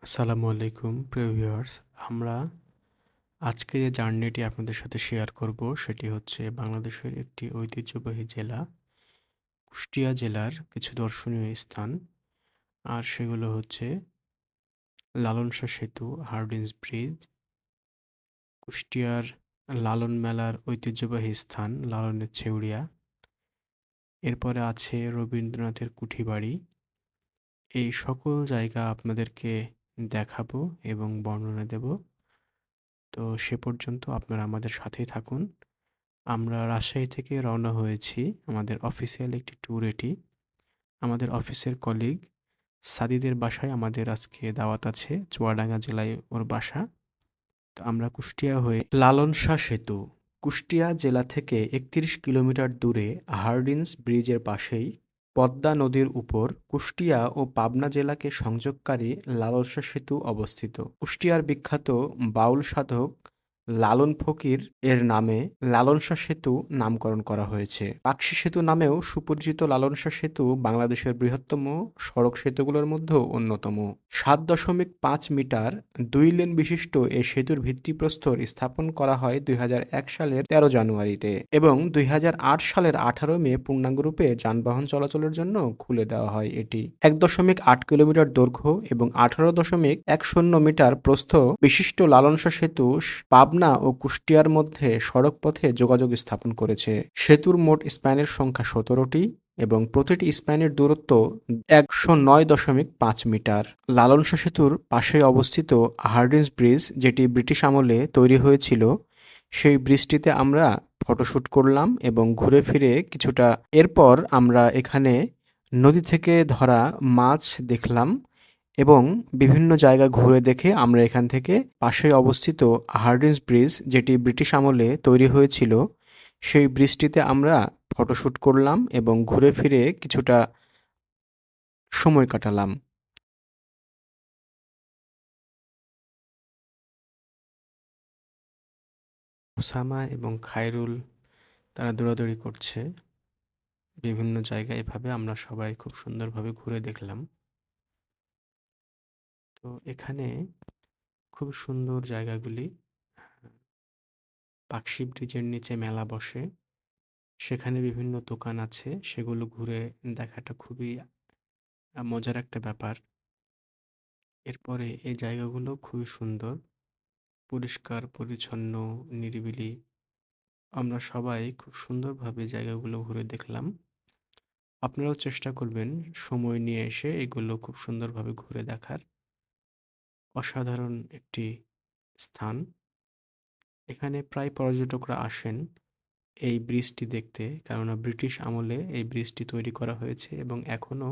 আসসালামু আলাইকুম প্রিয় ভিউয়ার্স। আমরা আজকে যে জার্নিটি আপনাদের সাথে শেয়ার করব সেটি হচ্ছে বাংলাদেশের একটি ঐতিহ্যবাহী জেলা কুষ্টিয়া জেলার কিছু দর্শনীয় স্থান। আর সেগুলো হচ্ছে লালন শাহ সেতু, হার্ডিঞ্জ ব্রিজ, কুষ্টিয়ার লালন মেলার ঐতিহ্যবাহী স্থান লালনের ছেউড়িয়া। এরপরে আছে রবীন্দ্রনাথের কুঠিবাড়ি। এই সকল জায়গা আপনাদেরকে দেখাবো এবং বর্ণনা দেব। তো সে পর্যন্ত আপনারা আমাদের সাথেই থাকুন। আমরা রাজশাহী থেকে রওনা হয়েছি আমাদের অফিসিয়াল একটি ট্যুর এটি। আমাদের অফিসের কলিগ সাদিদের বাসায় আমাদের আজকে দাওয়াত আছে। চুয়াডাঙ্গা জেলায় ওর বাসা। তো আমরা কুষ্টিয়া হয়ে লালন শাহ সেতু, কুষ্টিয়া জেলা থেকে ৩১ কিলোমিটার দূরে হার্ডিঞ্জ ব্রিজের পাশেই পদ্মা নদীর উপর কুষ্টিয়া ও পাবনা জেলাকে সংযোগকারী লালন শাহ সেতু অবস্থিত। কুষ্টিয়ার বিখ্যাত বাউল সাধক লালন ফকির এর নামে লালন শাহ সেতু নামকরণ করা হয়েছে। পাকশী সেতু নামেও সুপরিচিত লালন শাহ সেতু বাংলাদেশের বৃহত্তম সড়ক সেতুগুলোর মধ্যেও অন্যতম। ৭.৫ মিটার ২ লেন বিশিষ্ট এ সেতুর ভিত্তিপ্রস্তর স্থাপন করা হয় ২০০১ সালের ১৩ জানুয়ারিতে এবং ২০০৮ সালের ১৮ মে পূর্ণাঙ্গরূপে যানবাহন চলাচলের জন্য খুলে দেওয়া হয় এটি। ১.৮ কিলোমিটার দৈর্ঘ্য এবং ১৮.১০ মিটার প্রস্থ বিশিষ্ট লালন শাহ সেতু পাবনা ও কুষ্টিয়ার মধ্যে সড়ক পথে যোগাযোগ স্থাপন করেছে। সেতুর মোট স্প্যানের সংখ্যা ১৭টি এবং প্রতিটি স্প্যানের দূরত্ব ১০৯.৫ মিটার। লালন শাহ সেতুর পাশেই অবস্থিত হার্ডিঞ্জ ব্রিজ, যেটি ব্রিটিশ আমলে তৈরি হয়েছিল, সেই ব্রিজটিতে আমরা ফটোশ্যুট করলাম এবং ঘুরে ফিরে কিছুটা এরপর আমরা এখানে নদী থেকে ধরা মাছ দেখলাম এবং বিভিন্ন জায়গা ঘুরে দেখে আমরা এখান থেকে পাশেই অবস্থিত হার্ডিঞ্জ ব্রিজ, যেটি ব্রিটিশ আমলে তৈরি হয়েছিল, সেই ব্রিজটিতে আমরা ফটোশ্যুট করলাম এবং ঘুরে ফিরে কিছুটা সময় কাটালাম। ওসামা এবং খায়রুল তারা দৌড়াদৌড়ি করছে বিভিন্ন জায়গায়। এভাবে আমরা সবাই খুব সুন্দরভাবে ঘুরে দেখলাম। তো এখানে খুব সুন্দর জায়গাগুলি। পাকশী ব্রিজের নিচে মেলা বসে, সেখানে বিভিন্ন দোকান আছে, সেগুলো ঘুরে দেখাটা খুবই মজার একটা ব্যাপার। এরপরে এই জায়গাগুলো খুবই সুন্দর, পরিষ্কার পরিচ্ছন্ন, নিরিবিলি। আমরা সবাই খুব সুন্দরভাবে জায়গাগুলো ঘুরে দেখলাম। আপনারাও চেষ্টা করবেন সময় নিয়ে এসে এগুলো খুব সুন্দরভাবে ঘুরে দেখার। অসাধারণ একটি স্থান। এখানে প্রায় পর্যটকরা আসেন এই ব্রিজটি দেখতে, কেননা ব্রিটিশ আমলে এই ব্রিজটি তৈরি করা হয়েছে এবং এখনও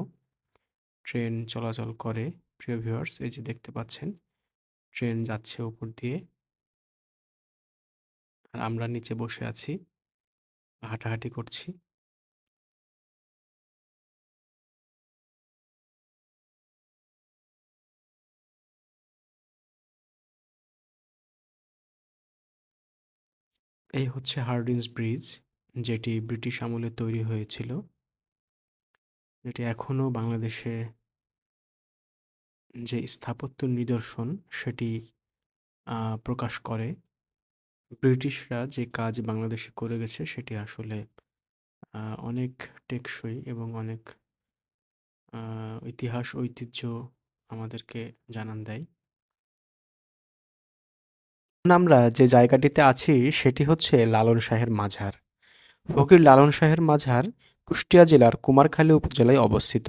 ট্রেন চলাচল করে। প্রিয় ভিউয়ার্স, এই যে দেখতে পাচ্ছেন ট্রেন যাচ্ছে উপর দিয়ে, আর আমরা নিচে বসে আছি, হাঁটাহাঁটি করছি। এই হচ্ছে হার্ডিঞ্জ ব্রিজ, যেটি ব্রিটিশ আমলে তৈরি হয়েছিল, যেটি এখনও বাংলাদেশে যে স্থাপত্য নিদর্শন সেটি প্রকাশ করে। ব্রিটিশরা যে কাজ বাংলাদেশে করে গেছে সেটি আসলে অনেক টেকসই এবং অনেক ইতিহাস ঐতিহ্য আমাদেরকে জানান দেয়। এখন আমরা যে জায়গাটিতে আছি সেটি হচ্ছে লালন শাহের মাজার। ফকির লালন শাহের মাজার কুষ্টিয়া জেলার কুমারখালী উপজেলায় অবস্থিত।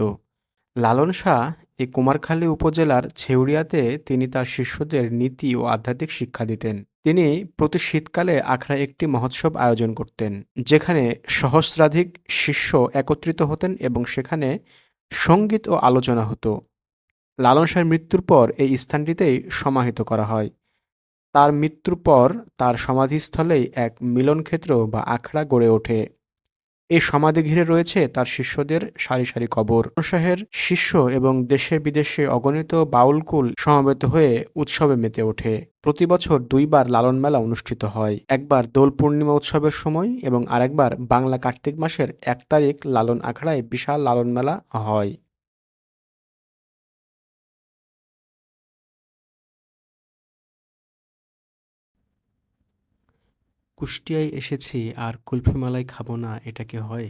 লালন শাহ এই কুমারখালী উপজেলার ছেউড়িয়াতে তিনি তার শিষ্যদের নীতি ও আধ্যাত্মিক শিক্ষা দিতেন। তিনি প্রতি শীতকালে আখড়ায় একটি মহোৎসব আয়োজন করতেন, যেখানে সহস্রাধিক শিষ্য একত্রিত হতেন এবং সেখানে সঙ্গীত ও আলোচনা হতো। লালন শাহের মৃত্যুর পর এই স্থানটিতেই সমাহিত করা হয়। তার মৃত্যুর পর তার সমাধিস্থলেই এক মিলনক্ষেত্র বা আখড়া গড়ে ওঠে। এই সমাধি ঘিরে রয়েছে তার শিষ্যদের সারি সারি কবর। শাহের শিষ্য এবং দেশে বিদেশে অগণিত বাউলকুল সমবেত হয়ে উৎসবে মেতে ওঠে। প্রতি বছর দুইবার লালন মেলা অনুষ্ঠিত হয়, একবার দোল পূর্ণিমা উৎসবের সময় এবং আরেকবার বাংলা কার্তিক মাসের ১ তারিখ লালন আখড়ায় বিশাল লালন মেলা হয়। কুষ্টিয়ায় এসেছি আর কুলফি মালাই খাবো না, এটা কি হয়?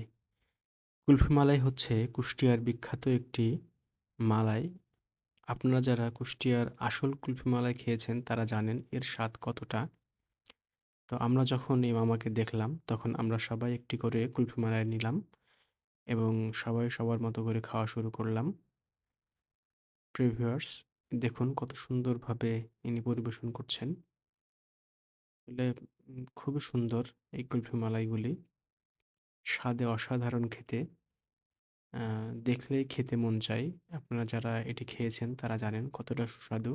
কুলফি মালাই হচ্ছে কুষ্টিয়ার বিখ্যাত একটি মালাই। আপনারা যারা কুষ্টিয়ার আসল কুলফি মালাই খেয়েছেন তারা জানেন এর স্বাদ কতটা। তো আমরা যখন এই মামাকে দেখলাম তখন আমরা সবাই একটি করে কুলফি মালাই নিলাম এবং সবাই সবার মতো করে খাওয়া শুরু করলাম। প্রিয় ভিউয়ার্স, দেখুন কত সুন্দরভাবে ইনি পরিবেশন করছেন। আসলে খুবই সুন্দর এই কুলফি মালাইগুলি। স্বাদে অসাধারণ খেতে। আ দেখলেই খেতে মন চায়। আপনারা যারা এটি খেয়েছেন তারা জানেন কতটা সুস্বাদু।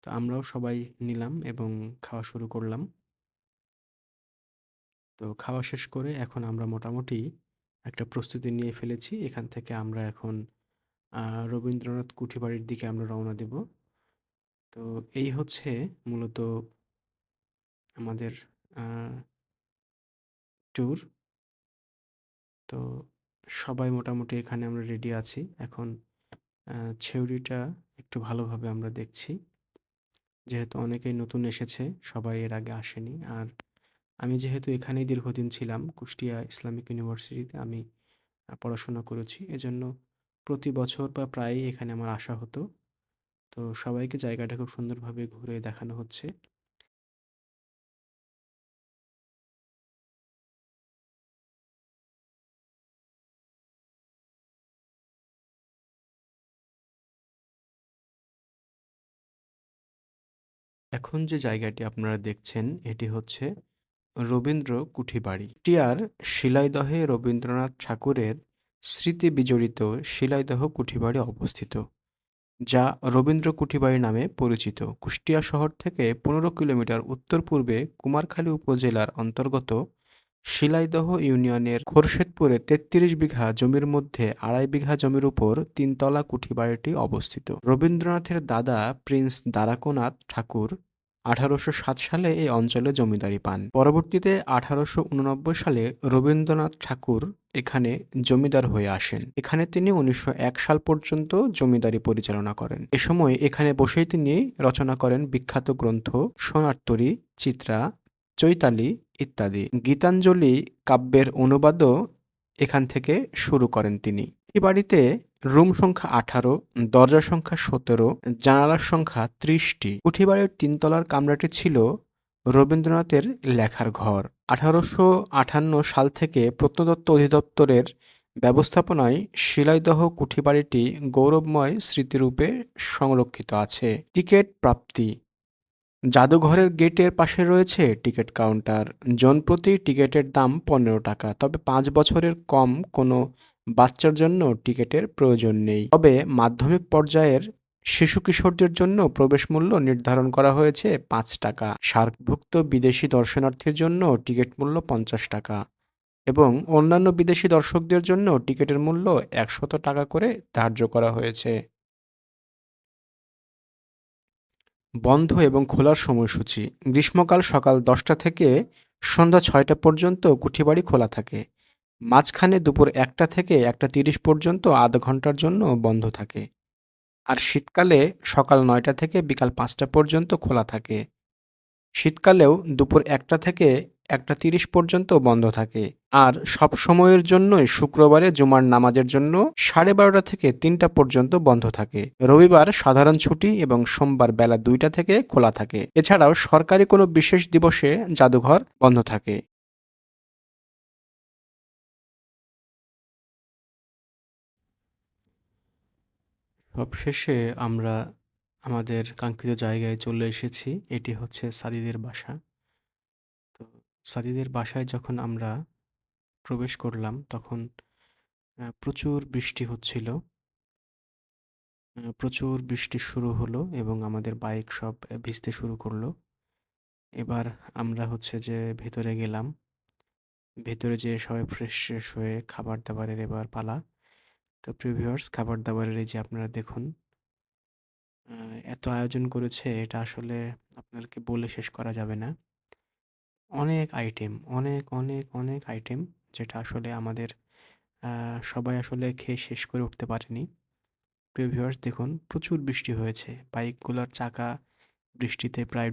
তো আমরাও সবাই নিলাম এবং খাওয়া শুরু করলাম। তো খাওয়া শেষ করে এখন আমরা মোটামুটি একটা প্রস্তুতি নিয়ে ফেলেছি। এখান থেকে আমরা এখন আ রবীন্দ্রনাথ কুঠিবাড়ির দিকে আমরা রওনা দেব। তো এই হচ্ছে মূলত আমাদের আ ট্যুর। তো সবাই মোটামুটি এখানে আমরা রেডি আছি। এখন ছেউরিটা একটু ভালোভাবে আমরা দেখছি। যেহেতু অনেকেই নতুন এসেছে, সবাই এর আগে আসেনি। আর আমি যেহেতু এখানেই দীর্ঘদিন ছিলাম, কুষ্টিয়া ইসলামিক ইউনিভার্সিটিতে আমি পড়াশোনা করেছি। এজন্য প্রতি বছর বা প্রায়ই এখানে আমার আসা হতো। তো সবাইকে জায়গাটা খুব সুন্দরভাবে ঘুরে দেখানো হচ্ছে। এখন যে জায়গাটি আপনারা দেখছেন এটি হচ্ছে রবীন্দ্র কুঠিবাড়ি। কুষ্টিয়ার শিলাইদহে রবীন্দ্রনাথ ঠাকুরের স্মৃতি বিজড়িত শিলাইদহ কুঠিবাড়ি অবস্থিত, যা রবীন্দ্র কুঠিবাড়ি নামে পরিচিত। কুষ্টিয়া শহর থেকে 15 কিলোমিটার উত্তর-পূর্বে কুমারখালী উপজেলার অন্তর্গত শিলাইদহ ইউনিয়নের খোরশেদপুরে ৩৩ বিঘা জমির মধ্যে ২.৫ বিঘা জমির উপর তিনতলা কুঠিবাড়িটি অবস্থিত। রবীন্দ্রনাথের দাদা প্রিন্স দ্বারকানাথ ঠাকুর ১৮০৭ সালে এই অঞ্চলে জমিদারি পান। পরবর্তীতে ১৮৮৯ সালে রবীন্দ্রনাথ ঠাকুর এখানে জমিদার হয়ে আসেন। এখানে তিনি ১৯০১ সাল পর্যন্ত জমিদারি পরিচালনা করেন। এ সময় এখানে বসেই তিনি রচনা করেন বিখ্যাত গ্রন্থ সোনারতরী, চিত্রা, চৈতালি ইত্যাদি। গীতাঞ্জলি কাব্যের অনুবাদও এখান থেকে শুরু করেন তিনি। এই বাড়িতে রুম সংখ্যা ১৮, দরজা সংখ্যা ১৭, জানালার সংখ্যা ৩০টি। কুঠিবাড়ির তিনতলার কামরাটি ছিল রবীন্দ্রনাথের লেখার ঘর। ১৮৫৮ সাল থেকে প্রত্নতত্ত্ব অধিদপ্তরের ব্যবস্থাপনায় শিলাইদহ কুঠিবাড়িটি গৌরবময় স্মৃতিরূপে সংরক্ষিত আছে। টিকিট প্রাপ্তি: জাদুঘরের গেটের পাশে রয়েছে টিকিট কাউন্টার। জনপ্রতি টিকিটের দাম ১৫ টাকা। তবে ৫ বছরের কম কোনো বাচ্চার জন্য টিকিটের প্রয়োজন নেই। তবে মাধ্যমিক পর্যায়ের শিশু-কিশোরদের জন্য প্রবেশ মূল্য নির্ধারণ করা হয়েছে ৫ টাকা। সার্কভুক্ত বিদেশি দর্শনার্থীর জন্য টিকিট মূল্য ৫০ টাকা এবং অন্যান্য বিদেশি দর্শকদের জন্য টিকিটের মূল্য ১০০ টাকা করে ধার্য করা হয়েছে। বন্ধ এবং খোলার সময়সূচি: গ্রীষ্মকাল সকাল ১০টা থেকে সন্ধ্যা ৬টা পর্যন্ত কুঠিবাড়ি খোলা থাকে। মাঝখানে দুপুর ১টা থেকে ১টা ৩০ পর্যন্ত আধা ঘন্টার জন্য বন্ধ থাকে। আর শীতকালে সকাল ৯টা থেকে বিকাল ৫টা পর্যন্ত খোলা থাকে। শীতকালেও দুপুর ১টা থেকে ১টা ৩০ পর্যন্ত বন্ধ থাকে। আর সব সময়ের জন্যই শুক্রবারে জুমার নামাজের জন্য ১২:৩০ থেকে ৩টা পর্যন্ত বন্ধ থাকে। রবিবার সাধারণ ছুটি এবং সোমবার বেলা ২টা থেকে খোলা থাকে। এছাড়াও সরকারি কোনো বিশেষ দিবসে জাদুঘর বন্ধ থাকে। সবশেষে আমরা আমাদের কাঙ্ক্ষিত জায়গায় চলে এসেছি। এটি হচ্ছে সাদিদের বাসা। তো সাদিদের বাসায় যখন আমরা প্রবেশ করলাম তখন প্রচুর বৃষ্টি হচ্ছিল। প্রচুর বৃষ্টি শুরু হলো এবং আমাদের বাইক সব ভিজতে শুরু করলো। এবার আমরা হচ্ছে যে ভেতরে গেলাম। ভেতরে যেয়ে সবাই ফ্রেশ হয়ে খাবার-দাবারের এবার পালা। তো প্রিয় ভিউয়ার্স, খাবার-দাবারের এই যে আপনারা দেখুন, আ এত আয়োজন করেছে এটা আসলে আপনাদেরকে বলে শেষ করা যাবে না। অনেক আইটেম, অনেক, অনেক, অনেক আইটেম, যেটা আসলে আমাদের আ সবাই আসলে খেয়ে শেষ করে উঠতে পারেনি। প্রিয় ভিউয়ার্স দেখুন প্রচুর বৃষ্টি হয়েছে। বাইকগুলোর চাকা বৃষ্টিতে প্রায়